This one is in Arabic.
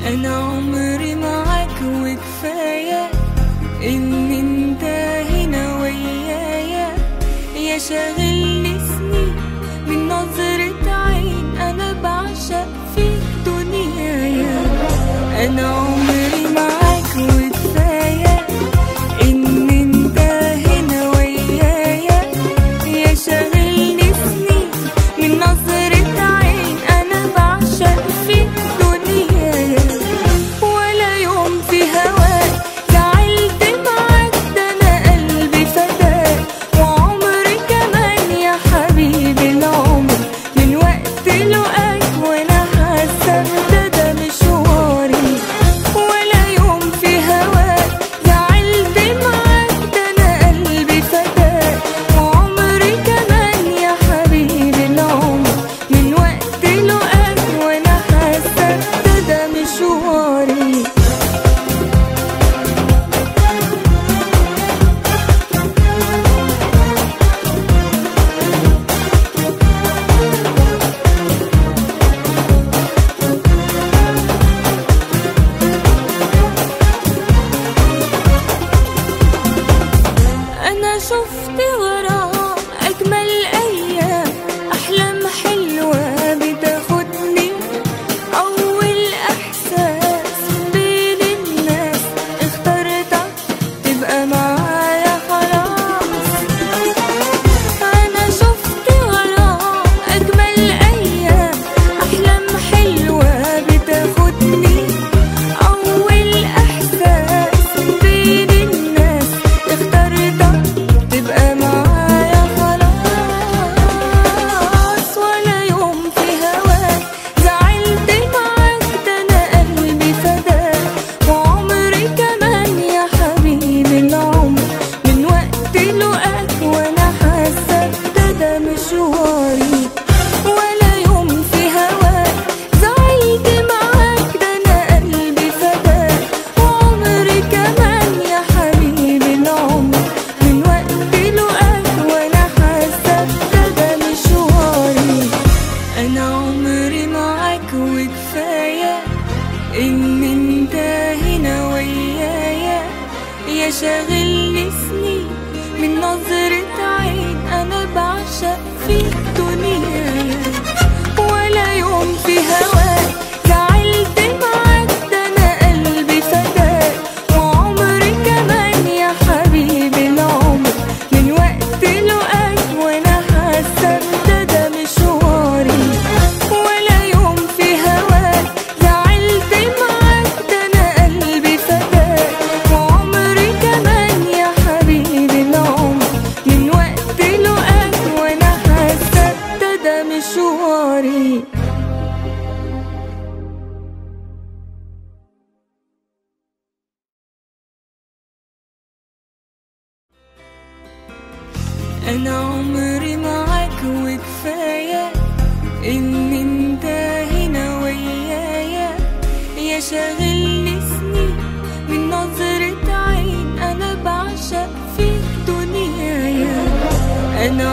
أنا عمري معاك وكفاية إن انت هنا ويايا، يا شاغلني سنين من نظرة عين، أنا بعشق فيك دنيايا. أنا عمري معاك وكفاية إن انت هنا ويايا، يا شاغلني سنين من نظرة عين، أنا بعشق فيك دنيايا. ولا يوم في هواك زعلت معاك، ده أنا قلبي فداك وعمري كمان يا حبيبي العمر، من وقت لقاك وأنا حاسة ده مشواري. ولا يوم في هواك زعلت معاك، ده أنا قلبي فداك وعمري كمان يا حبيبي العمر، من وقت لقاك وأنا حاسة ده مشواري. أنا شفت وراه أجمل أيام، أحلام حلوة بتاخدني، أول إحساس بين الناس اخترتك تبقى معايا خلاص. أنا شفت وراه أجمل أيام، أحلام حلوة بتاخدني، أول إحساس بين الناس اخترتك تبقى معايا خلاص. ولا يوم في هواك زعلت معاك، ده أنا قلبي فداك وعمري كمان يا حبيبي العمر، من وقت لقاك وأنا حاسة ده مشواري. ولا يوم في هواك زعلت معاك، ده أنا قلبي فداك وعمري كمان يا حبيبي العمر، من وقت لقاك وأنا حاسة ده مشواري. أنا عمري معاك وكفاية إن انت هنا ويايا، يا شاغلني سنين من نظرة عين، أنا بعشق فيك دنيايا. ولا يوم في هواك زعلت معاك، ده أنا قلبي فداك وعمري كمان يا حبيبي العمر، من وقت لقاك وأنا حاسة ده مشواري. ولا يوم في هواك زعلت معاك، ده أنا قلبي فداك وعمري كمان يا حبيبي العمر، من وقت لقاك وأنا حاسة ده مشواري. أنا عمري معاك وكفاية إن انت هنا ويايا، يا شاغلني سنين من نظرة عين، أنا بعشق فيك دنيايا. أنا